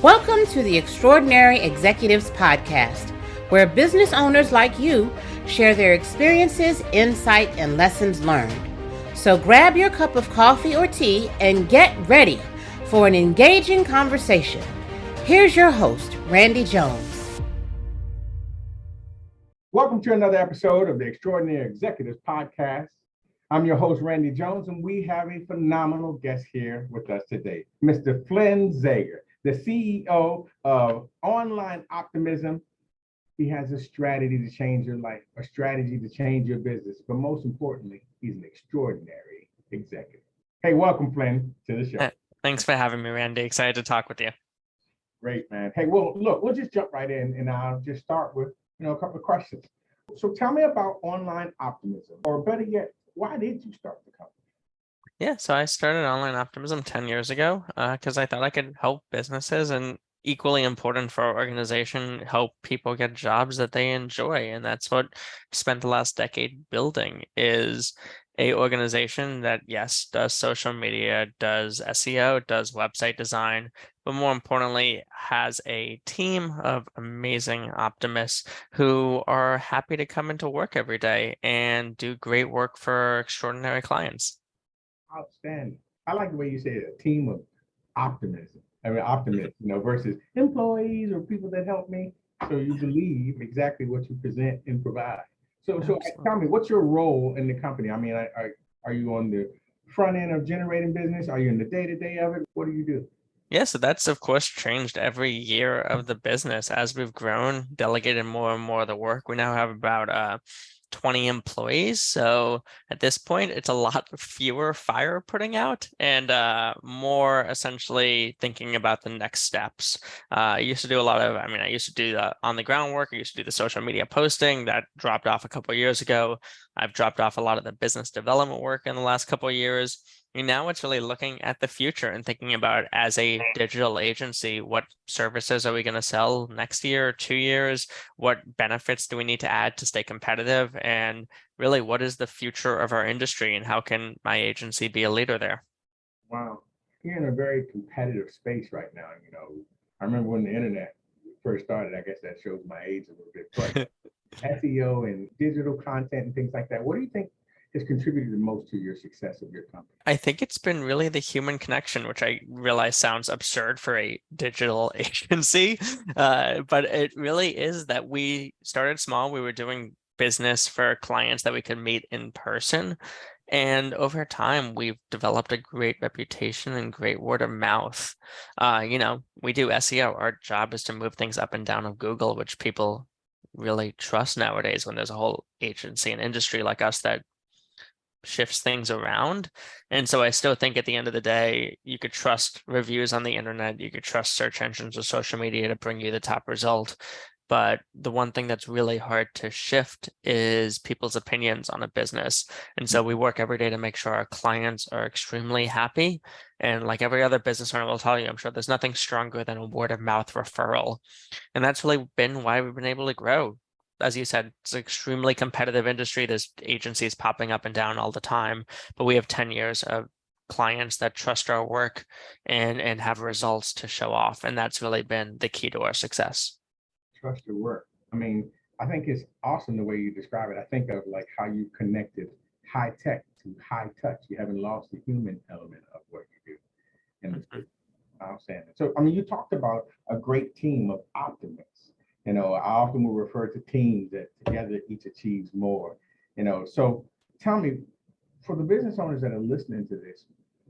Welcome to the Extraordinary Executives Podcast, where business owners like you share their experiences, insight, and lessons learned. So grab your cup of coffee or tea and get ready for an engaging conversation. Here's your host, Randy Jones. Welcome to another episode of the Extraordinary Executives Podcast. I'm your host, Randy Jones, and we have a phenomenal guest here with us today, Mr. Flynn Zaiger, the CEO of Online Optimism. He has a strategy to change your life, a strategy to change your business, but most importantly, he's an extraordinary executive. Hey, welcome, Flynn, to the show. Thanks for having me, Randy. Excited to talk with you. Great, man. Hey, well, look, we'll just jump right in, and I'll just start with, a couple of questions. So tell me about Online Optimism, or better yet, why did you start the company? Yeah, so I started Online Optimism 10 years ago because I thought I could help businesses, and equally important for our organization, help people get jobs that they enjoy. And that's what I spent the last decade building, is a organization that, yes, does social media, does SEO, does website design, but more importantly, has a team of amazing optimists who are happy to come into work every day and do great work for extraordinary clients. Outstanding. I like the way you say it, a team of optimism. Optimists, versus employees or people that help me. So you believe exactly what you present and provide. So tell me, what's your role in the company? Are you on the front end of generating business? Are you in the day-to-day of it? What do you do? Yeah, so that's of course changed every year of the business as we've grown, delegated more and more of the work. We now have about 20 employees. So at this point, it's a lot fewer fire putting out and more essentially thinking about the next steps. I used to do a lot of, I used to do the on the ground work. I used to do the social media posting. That dropped off a couple of years ago. I've dropped off a lot of the business development work in the last couple of years. And now it's really looking at the future and thinking about, as a digital agency, what services are we going to sell next year, 2 years? What benefits do we need to add to stay competitive? And really, what is the future of our industry, and how can my agency be a leader there? Wow. You're in a very competitive space right now. I remember when the internet first started. I guess that shows my age a little bit, but SEO and digital content and things like that. What do you think has contributed the most to your success of your company? I think it's been really the human connection, which I realize sounds absurd for a digital agency, but it really is that we started small. We were doing business for clients that we could meet in person. And over time, we've developed a great reputation and great word of mouth. We do SEO. Our job is to move things up and down of Google, which people really trust nowadays when there's a whole agency and industry like us that shifts things around. And so I still think at the end of the day, you could trust reviews on the internet, you could trust search engines or social media to bring you the top result. But the one thing that's really hard to shift is people's opinions on a business. And so we work every day to make sure our clients are extremely happy. And like every other business owner will tell you, I'm sure there's nothing stronger than a word of mouth referral. And that's really been why we've been able to grow. As you said, it's an extremely competitive industry. There's agencies popping up and down all the time, but we have 10 years of clients that trust our work and have results to show off. And that's really been the key to our success. Trust your work. I think it's awesome the way you describe it. I think of like how you connected high tech to high touch. You haven't lost the human element of what you do. And outstanding. So, you talked about a great team of optimists. I often will refer to teams that together each achieves more. So tell me, for the business owners that are listening to this,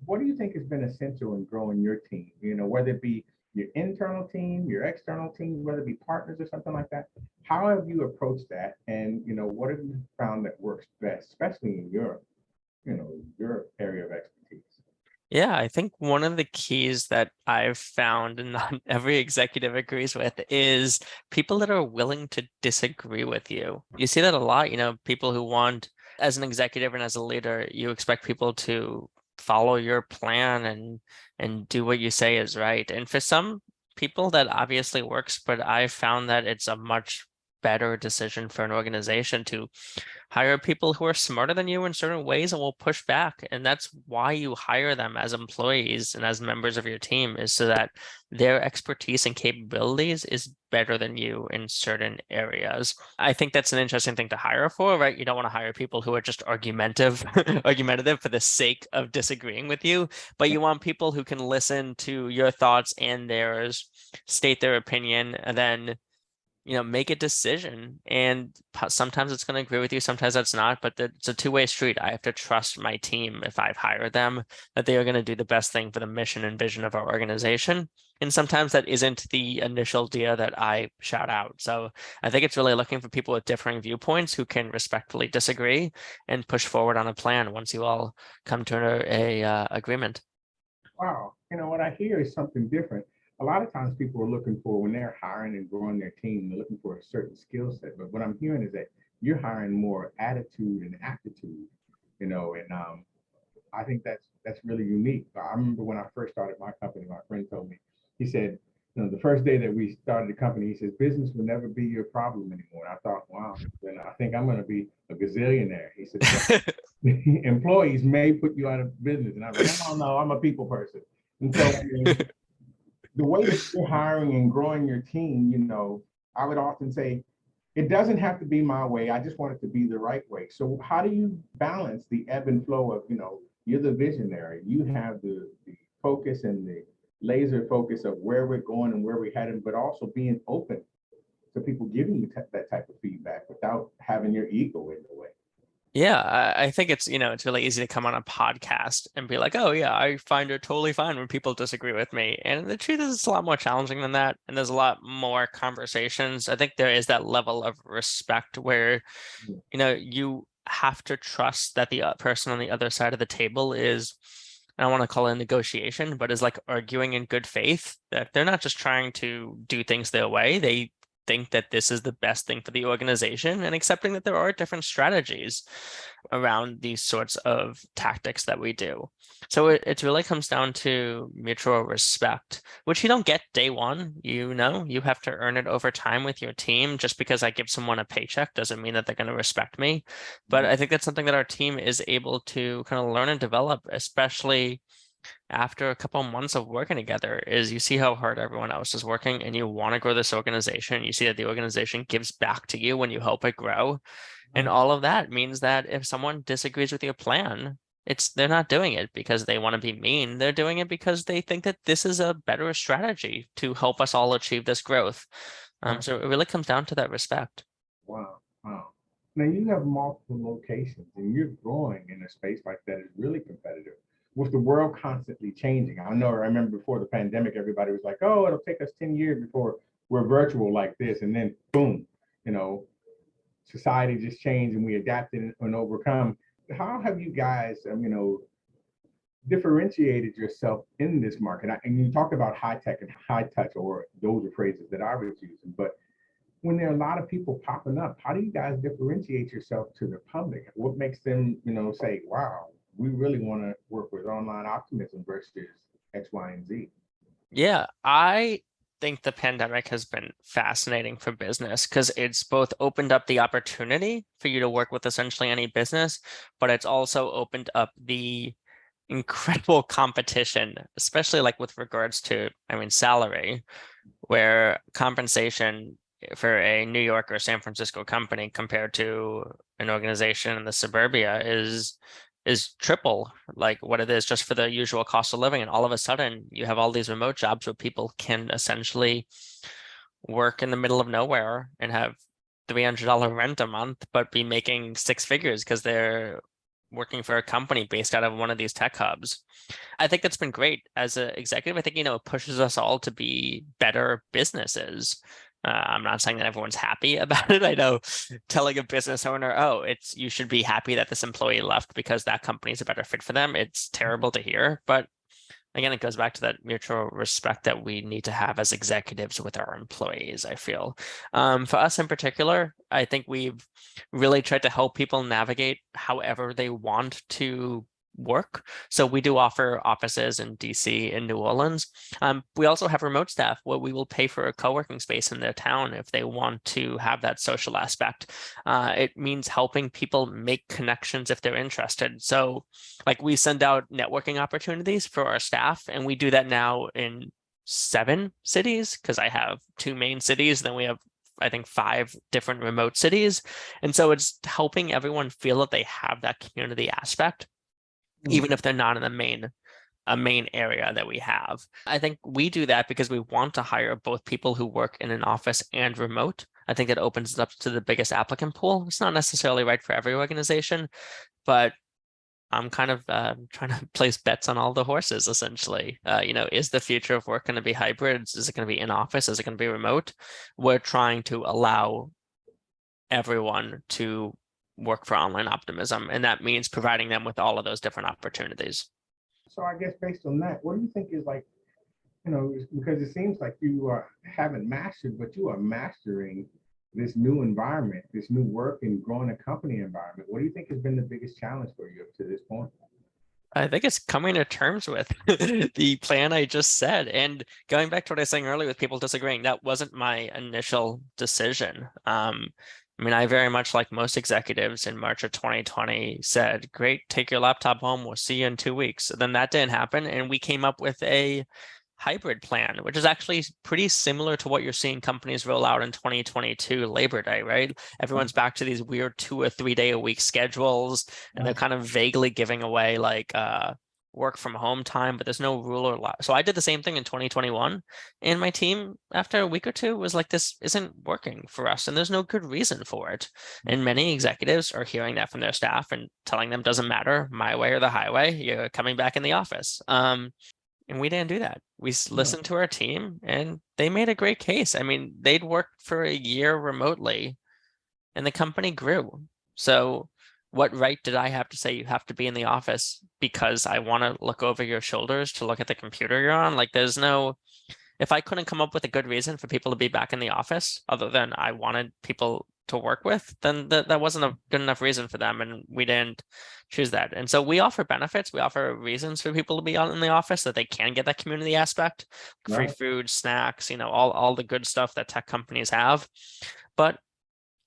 what do you think has been essential in growing your team? Whether it be your internal team, your external team, whether it be partners or something like that. How have you approached that? And, what have you found that works best, especially in your area of expertise? Yeah, I think one of the keys that I've found, and not every executive agrees with, is people that are willing to disagree with you. You see that a lot, people who want, as an executive and as a leader, you expect people to follow your plan and do what you say is right. And for some people that obviously works, but I've found that it's a much better decision for an organization to hire people who are smarter than you in certain ways and will push back. And that's why you hire them as employees and as members of your team, is so that their expertise and capabilities is better than you in certain areas. I think that's an interesting thing to hire for, right? You don't want to hire people who are just argumentative for the sake of disagreeing with you, but you want people who can listen to your thoughts and theirs, state their opinion, and then make a decision. And sometimes it's going to agree with you, sometimes that's not, but it's a two-way street. I have to trust my team, if I've hired them, that they are going to do the best thing for the mission and vision of our organization. And sometimes that isn't the initial idea that I shout out. So I think it's really looking for people with differing viewpoints who can respectfully disagree and push forward on a plan once you all come to a agreement. Wow. What I hear is something different. A lot of times people are looking for, when they're hiring and growing their team, they're looking for a certain skill set. But what I'm hearing is that you're hiring more attitude and aptitude, and I think that's really unique. I remember when I first started my company, my friend told me, he said, the first day that we started the company, he says, business will never be your problem anymore. And I thought, wow, then I think I'm going to be a gazillionaire. He said, employees may put you out of business. And I was like, no, I'm a people person. And so the way that you're hiring and growing your team, I would often say, it doesn't have to be my way. I just want it to be the right way. So how do you balance the ebb and flow of, you're the visionary, you have the focus and the laser focus of where we're going and where we're heading, but also being open to people giving you that type of feedback without having your ego in the way? Yeah, I think it's really easy to come on a podcast and be like, oh yeah, I find it totally fine when people disagree with me. And the truth is, it's a lot more challenging than that. And there's a lot more conversations. I think there is that level of respect where, you have to trust that the person on the other side of the table is, I don't want to call it a negotiation, but is like arguing in good faith, that they're not just trying to do things their way. They think that this is the best thing for the organization, and accepting that there are different strategies around these sorts of tactics that we do. So it really comes down to mutual respect, which you don't get day one. You have to earn it over time with your team. Just because I give someone a paycheck doesn't mean that they're going to respect me. But I think that's something that our team is able to kind of learn and develop, especially after a couple of months of working together. Is you see how hard everyone else is working, and you want to grow this organization. You see that the organization gives back to you when you help it grow. And all of that means that if someone disagrees with your plan, they're not doing it because they want to be mean. They're doing it because they think that this is a better strategy to help us all achieve this growth. So it really comes down to that respect. Wow. Now you have multiple locations and you're growing in a space like that is really competitive, with the world constantly changing. I remember before the pandemic, everybody was like, oh, it'll take us 10 years before we're virtual like this. And then boom, society just changed and we adapted and overcome. How have you guys, differentiated yourself in this market? And you talked about high tech and high touch, or those are phrases that I was using. But when there are a lot of people popping up, how do you guys differentiate yourself to the public? What makes them, say, wow, we really want to work with Online Optimism versus X, Y, and Z? Yeah, I think the pandemic has been fascinating for business because it's both opened up the opportunity for you to work with essentially any business, but it's also opened up the incredible competition, especially like with regards to, salary, where compensation for a New York or San Francisco company compared to an organization in the suburbia is triple like what it is just for the usual cost of living. And all of a sudden you have all these remote jobs where people can essentially work in the middle of nowhere and have $300 rent a month, but be making six figures because they're working for a company based out of one of these tech hubs. I think that's been great as an executive. I think, it pushes us all to be better businesses. I'm not saying that everyone's happy about it. I know telling a business owner, oh, you should be happy that this employee left because that company is a better fit for them, it's terrible to hear. But again, it goes back to that mutual respect that we need to have as executives with our employees, I feel. For us in particular, I think we've really tried to help people navigate however they want to work. So we do offer offices in DC and New Orleans. We also have remote staff where we will pay for a co-working space in their town if they want to have that social aspect. It means helping people make connections if they're interested. So like we send out networking opportunities for our staff, and we do that now in 7 cities because I have 2 main cities. Then we have, I think, 5 different remote cities. And so it's helping everyone feel that they have that community aspect, even if they're not in a main area that we have. I think we do that because we want to hire both people who work in an office and remote. I think that opens it up to the biggest applicant pool. It's not necessarily right for every organization, but I'm kind of trying to place bets on all the horses, essentially. Is the future of work going to be hybrid? Is it going to be in office? Is it going to be remote? We're trying to allow everyone to work for Online Optimism, and that means providing them with all of those different opportunities. So I guess based on that, what do you think is like, because it seems like you haven't mastered, but you are mastering this new environment, this new work and growing a company environment. What do you think has been the biggest challenge for you up to this point? I think it's coming to terms with the plan I just said. And going back to what I was saying earlier with people disagreeing, that wasn't my initial decision. I very much, like most executives in March of 2020, said, great, take your laptop home. We'll see you in 2 weeks. Then that didn't happen. And we came up with a hybrid plan, which is actually pretty similar to what you're seeing companies roll out in 2022 Labor Day, right? Everyone's back to these weird 2 or 3 day a week schedules, and they're kind of vaguely giving away like work from home time, but there's no rule or law. So I did the same thing in 2021, and my team after a week or two was like, this isn't working for us, and there's no good reason for it. And many executives are hearing that from their staff and telling them, doesn't matter, my way or the highway, you're coming back in the office. And we didn't do that. We listened to our team, and they made a great case. They'd worked for a year remotely, and the company grew. So what right did I have to say you have to be in the office because I want to look over your shoulders to look at the computer you're on? Like, if I couldn't come up with a good reason for people to be back in the office other than I wanted people to work with, then that wasn't a good enough reason for them, and we didn't choose that. And so we offer benefits, we offer reasons for people to be in the office, that they can get that community aspect, free food, snacks, all the good stuff that tech companies have. But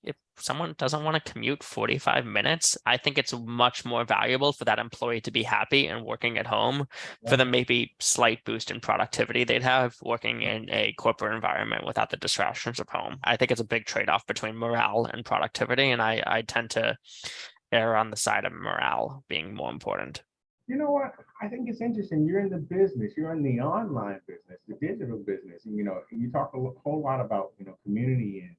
if someone doesn't want to commute 45 minutes, I think it's much more valuable for that employee to be happy and working at home for the maybe slight boost in productivity they'd have working in a corporate environment without the distractions of home. I think it's a big trade-off between morale and productivity, and I tend to err on the side of morale being more important. You know what? I think it's interesting. You're in the business. You're in the online business, the digital business. And, you talk a whole lot about, community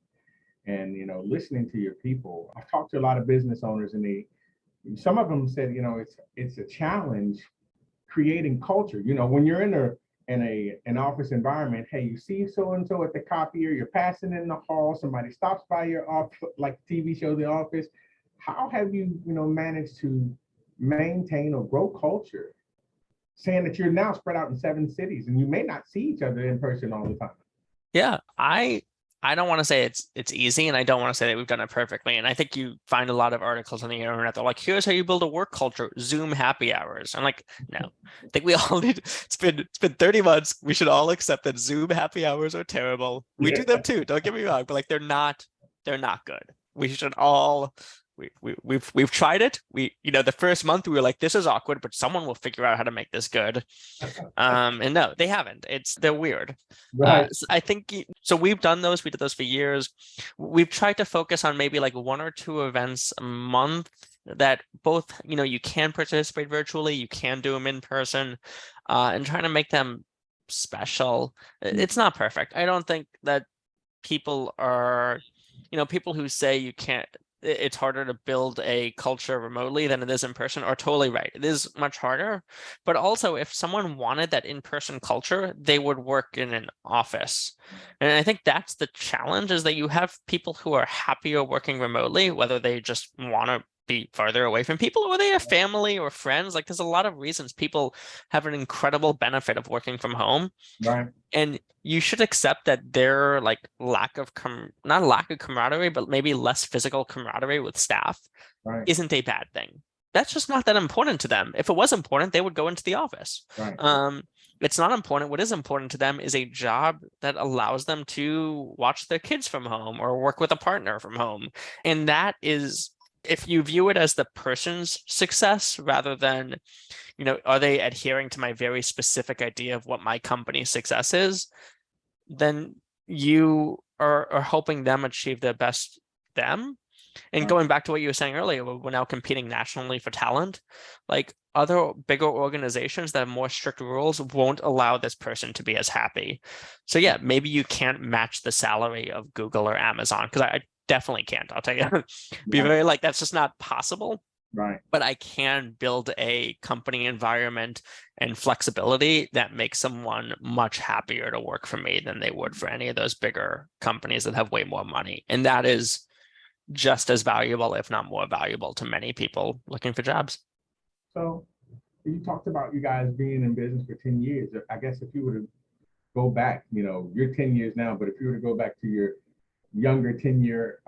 and listening to your people. I've talked to a lot of business owners, and some of them said, it's a challenge creating culture. When you're in an office environment, hey, you see so and so at the copier, you're passing in the hall, somebody stops by your office, like TV show The Office. How have you, managed to maintain or grow culture, saying that you're now spread out in 7 cities and you may not see each other in person all the time? Yeah, I don't want to say it's easy, and I don't want to say that we've done it perfectly. And I think you find a lot of articles on the internet. They're like, here's how you build a work culture, Zoom happy hours. I'm like, no, I think we all need, it's been 30 months. We should all accept that Zoom happy hours are terrible. We do them too. Don't get me wrong, but like, they're not good. We should all, we've tried it. The first month we were like, this is awkward, but someone will figure out how to make this good. And no, they haven't. They're weird. Right. So I think so. We've done those. We did those for years. We've tried to focus on maybe like 1 or 2 events a month that both, you can participate virtually, you can do them in person, and trying to make them special. It's not perfect. I don't think that people are, people who say you can't, it's harder to build a culture remotely than it is in person are totally right. It is much harder, but also if someone wanted that in-person culture, they would work in an office. And I think that's the challenge, is that you have people who are happier working remotely, whether they just want to be farther away from people or they have family or friends. Like, there's a lot of reasons people have an incredible benefit of working from home. Right. And you should accept that their like not lack of camaraderie, but maybe less physical camaraderie with staff isn't a bad thing. that's just not that important to them. If it was important, they would go into the office. Right. It's not important. What is important to them is a job that allows them to watch their kids from home or work with a partner from home. And that is, if you view it as the person's success rather than, are they adhering to my very specific idea of what my company's success is, then you are helping them achieve their best them. And going back to what you were saying earlier, we're now competing nationally for talent. Like other bigger organizations that have more strict rules won't allow this person to be as happy. So yeah, maybe you can't match the salary of Google or Amazon, because I definitely can't. I'll tell you, be very like, that's just not possible. Right. But I can build a company environment and flexibility that makes someone much happier to work for me than they would for any of those bigger companies that have way more money. And that is just as valuable, if not more valuable, to many people looking for jobs. So you talked about you guys being in business for 10 years. I guess if you were to go back, you're 10 years now, but if you were to go back to your younger 10-year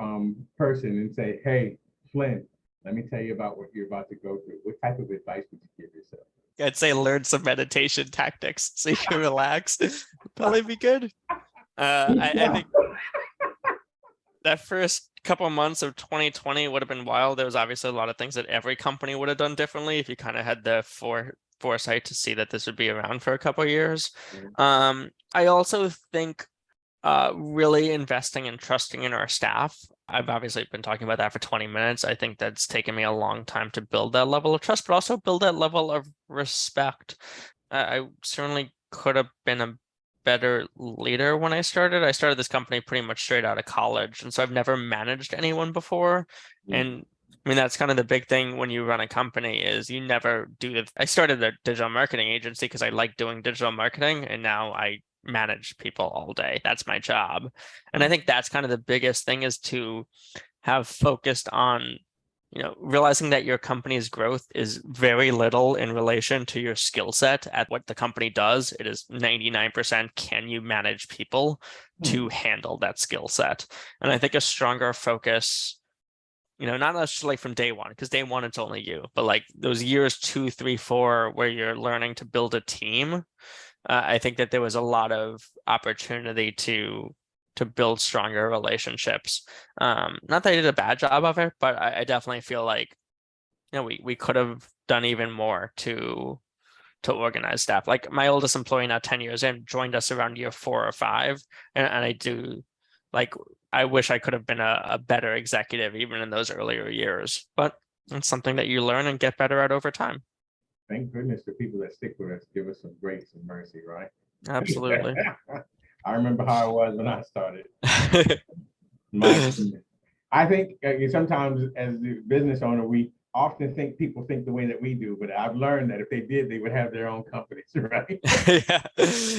person and say, hey, Flynn, let me tell you about what you're about to go through, what type of advice would you give yourself? I'd say learn some meditation tactics so you can relax. Probably be good. I think that first couple of months of 2020 would have been wild. There was obviously a lot of things that every company would have done differently if you kind of had the foresight to see that this would be around for a couple of years. I also think really investing and trusting in our staff. I've obviously been talking about that for 20 minutes. I think that's taken me a long time to build that level of trust, but also build that level of respect. I certainly could have been a better leader when I started. I started this company pretty much straight out of college, and so I've never managed anyone before. And I mean, that's kind of the big thing when you run a company is you never do I started a digital marketing agency because I like doing digital marketing, and now I manage people all day. That's my job. And I think that's kind of the biggest thing, is to have focused on, realizing that your company's growth is very little in relation to your skill set at what the company does. It is 99%, can you manage people to handle that skill set? And I think a stronger focus, not necessarily from day one, because day one, it's only you, but like those years 2, 3, 4, where you're learning to build a team. I think that there was a lot of opportunity to build stronger relationships. Not that I did a bad job of it, but I definitely feel like, we could have done even more to organize staff. Like my oldest employee now 10 years in joined us around year 4 or 5. And I do like, I wish I could have been a better executive even in those earlier years, but it's something that you learn and get better at over time. Thank goodness the people that stick with us give us some grace and mercy, right? Absolutely. I remember how it was when I started. I think sometimes as the business owner, we often think people think the way that we do, but I've learned that if they did, they would have their own companies, right?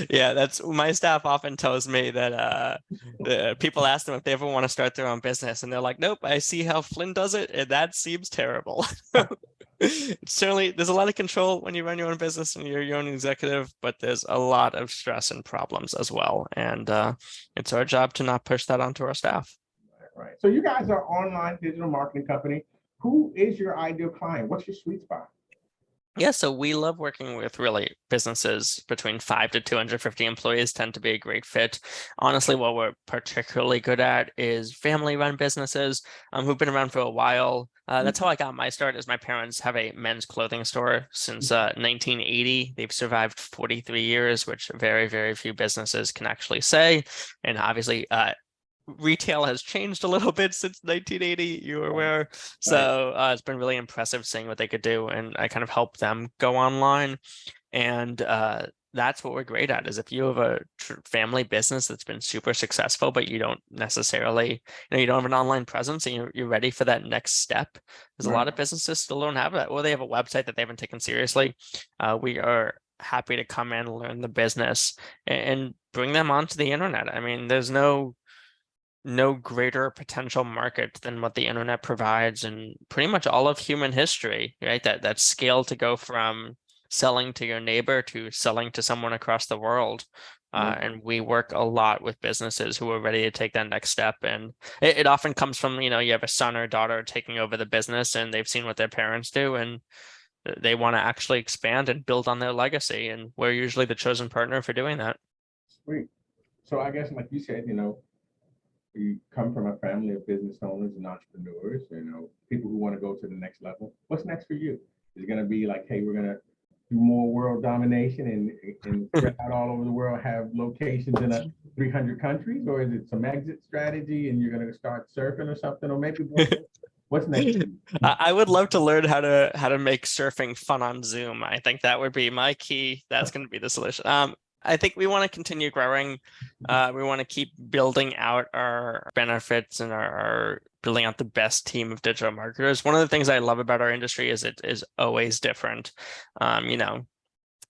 Yeah, that's my staff often tells me that people ask them if they ever want to start their own business, and they're like, nope, I see how Flynn does it, and that seems terrible. Certainly, there's a lot of control when you run your own business and you're your own executive, but there's a lot of stress and problems as well. And it's our job to not push that onto our staff. Right. So you guys are an online digital marketing company. Who is your ideal client? What's your sweet spot? Yeah, so we love working with really businesses between 5 to 250 employees tend to be a great fit. Honestly, what we're particularly good at is family-run businesses who've been around for a while. That's how I got my start, is my parents have a men's clothing store since 1980. They've survived 43 years, which very, very few businesses can actually say. And obviously, retail has changed a little bit since 1980, you were aware. So it's been really impressive seeing what they could do, and I kind of helped them go online. And that's what we're great at, is if you have a family business that's been super successful, but you don't necessarily, you don't have an online presence and you're ready for that next step. There's a lot of businesses still don't have that, or they have a website that they haven't taken seriously. We are happy to come in, learn the business, and bring them onto the internet. I mean, there's no greater potential market than what the internet provides, and pretty much all of human history, right? That scale to go from selling to your neighbor to selling to someone across the world. And we work a lot with businesses who are ready to take that next step. And it often comes from, you have a son or daughter taking over the business and they've seen what their parents do and they want to actually expand and build on their legacy. And we're usually the chosen partner for doing that. Sweet. So I guess, like you said, you come from a family of business owners and entrepreneurs, people who want to go to the next level. What's next for you? Is it going to be like, hey, we're going to do more world domination and spread out all over the world, have locations in 300 countries? Or is it some exit strategy and you're going to start surfing or something? Or maybe what's next? I would love to learn how to make surfing fun on Zoom. I think that would be my key. That's going to be the solution. I think we want to continue growing. We want to keep building out our benefits and our building out the best team of digital marketers. One of the things I love about our industry is it is always different.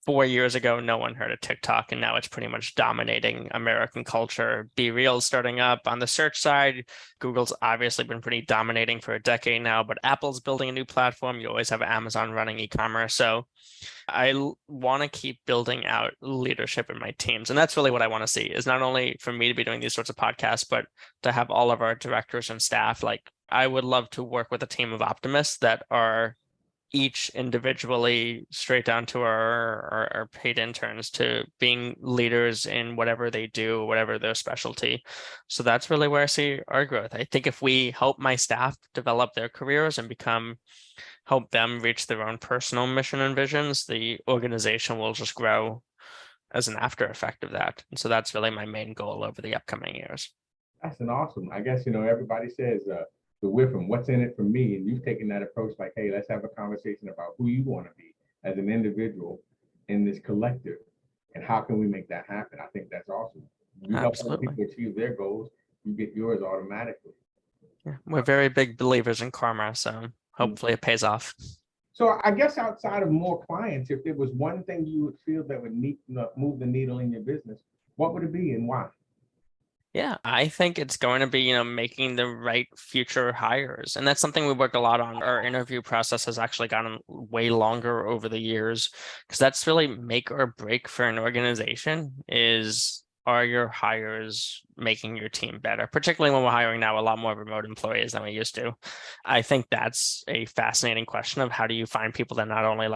4 years ago, no one heard of TikTok, and now it's pretty much dominating American culture. Be Real starting up on the search side. Google's obviously been pretty dominating for a decade now, but Apple's building a new platform. You always have Amazon running e-commerce. So I want to keep building out leadership in my teams. And that's really what I want to see, is not only for me to be doing these sorts of podcasts, but to have all of our directors and staff. Like, I would love to work with a team of optimists that are each individually, straight down to our paid interns, to being leaders in whatever they do, whatever their specialty. So that's really where I see our growth. I think if we help my staff develop their careers and help them reach their own personal mission and visions, the organization will just grow as an after effect of that. And so that's really my main goal over the upcoming years. That's an awesome. I guess, everybody says the WIFM, what's in it for me? And you've taken that approach like, hey, let's have a conversation about who you want to be as an individual in this collective and how can we make that happen? I think that's awesome. You help other people achieve their goals, you get yours automatically. Yeah, we're very big believers in karma, so hopefully it pays off. So I guess outside of more clients, if there was one thing you would feel that would move the needle in your business, what would it be and why? Yeah, I think it's going to be, making the right future hires. And that's something we work a lot on. Our interview process has actually gotten way longer over the years, because that's really make or break for an organization. Are your hires making your team better? Particularly when we're hiring now a lot more remote employees than we used to. I think that's a fascinating question of how do you find people that not only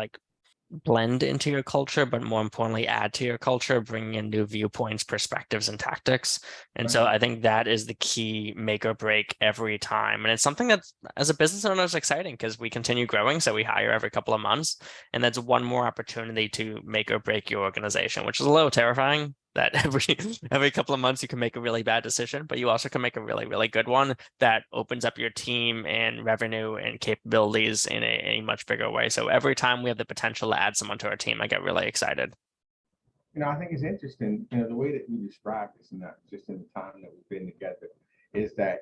blend into your culture, but more importantly, add to your culture, bringing in new viewpoints, perspectives, and tactics. And so I think that is the key make or break every time. And it's something that, as a business owner, is exciting because we continue growing. So we hire every couple of months. And that's one more opportunity to make or break your organization, which is a little terrifying, that every couple of months you can make a really bad decision, but you also can make a really, really good one that opens up your team and revenue and capabilities in a much bigger way. So every time we have the potential to add someone to our team, I get really excited. I think it's interesting, the way that you describe this, and not just in the time that we've been together, is that,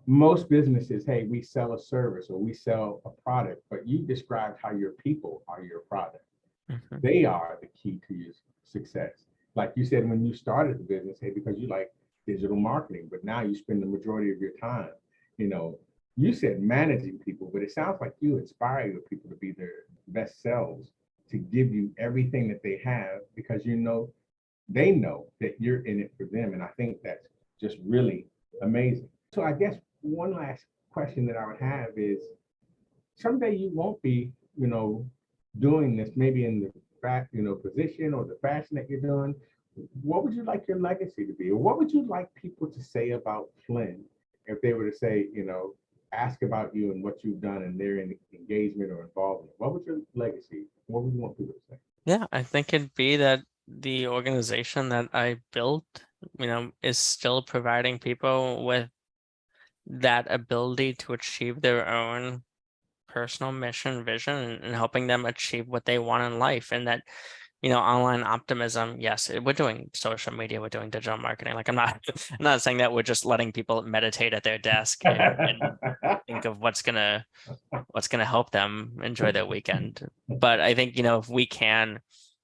most businesses, hey, we sell a service or we sell a product, but you described how your people are your product. Mm-hmm. They are the key to your success. Like you said, when you started the business, hey, because you like digital marketing, but now you spend the majority of your time, you said managing people, but it sounds like you inspire your people to be their best selves, to give you everything that they have, because they know that you're in it for them. And I think that's just really amazing. So I guess one last question that I would have is, someday you won't be, doing this, maybe in the position or the fashion that you're doing. What would you like your legacy to be? Or what would you like people to say about Flynn if they were to say, ask about you and what you've done and their engagement or involvement? What would your legacy, what would you want people to say? Yeah, I think it'd be that the organization that I built, is still providing people with that ability to achieve their own personal mission, vision, and helping them achieve what they want in life. And that, online optimism, yes, we're doing social media, we're doing digital marketing. Like, I'm not saying that we're just letting people meditate at their desk and think of what's gonna help them enjoy their weekend. But I think, if we can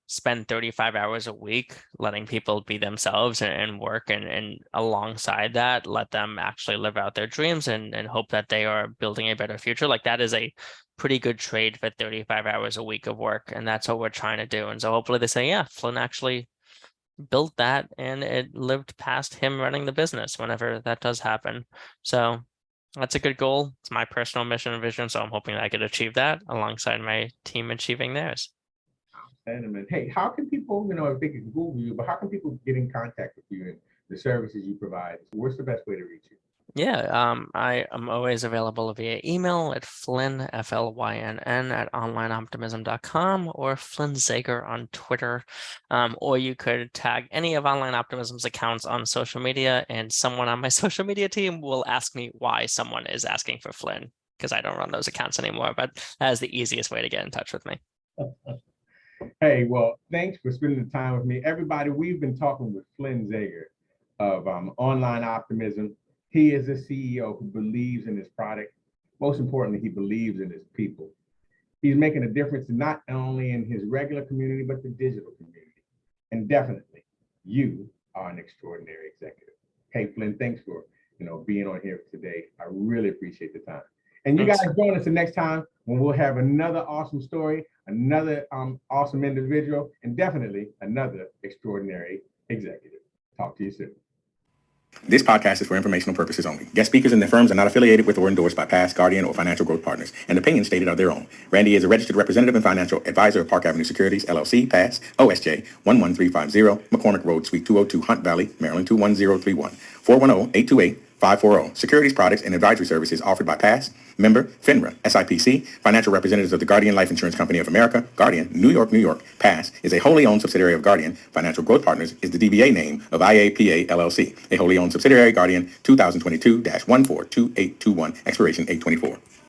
spend 35 hours a week letting people be themselves and work, and alongside that, let them actually live out their dreams and hope that they are building a better future. Like, that is a pretty good trade for 35 hours a week of work. And that's what we're trying to do. And so hopefully they say, yeah, Flynn actually built that, and it lived past him running the business whenever that does happen. So that's a good goal. It's my personal mission and vision, so I'm hoping that I could achieve that alongside my team achieving theirs. And hey, how can people, if they can Google you, but how can people get in contact with you and the services you provide? What's the best way to reach you? Yeah, I am always available via email at Flynn, FLYNN, at onlineoptimism.com, or Flynn Zaiger on Twitter. Or you could tag any of Online Optimism's accounts on social media, and someone on my social media team will ask me why someone is asking for Flynn, because I don't run those accounts anymore, but that is the easiest way to get in touch with me. Hey, well, thanks for spending the time with me. Everybody, we've been talking with Flynn Zaiger of Online Optimism. He is a CEO who believes in his product. Most importantly, he believes in his people. He's making a difference not only in his regular community, but the digital community. And definitely, you are an extraordinary executive. Hey, Flynn, thanks for being on here today. I really appreciate the time. And you guys join us the next time when we'll have another awesome story, another awesome individual, and definitely another extraordinary executive. Talk to you soon. This podcast is for informational purposes only. Guest speakers and their firms are not affiliated with or endorsed by Pass, Guardian, or Financial Growth Partners, and opinions stated are their own. Randy is a registered representative and financial advisor of Park Avenue Securities, LLC, Pass, OSJ 11350, McCormick Road, Suite 202, Hunt Valley, Maryland 21031, 410-828-540. Securities products and advisory services offered by Pass, member, FINRA, SIPC, financial representatives of the Guardian Life Insurance Company of America, Guardian, New York, New York. Pass is a wholly owned subsidiary of Guardian. Financial Growth Partners is the DBA name of IAPA LLC, a wholly owned subsidiary, Guardian 2022-142821, expiration 824.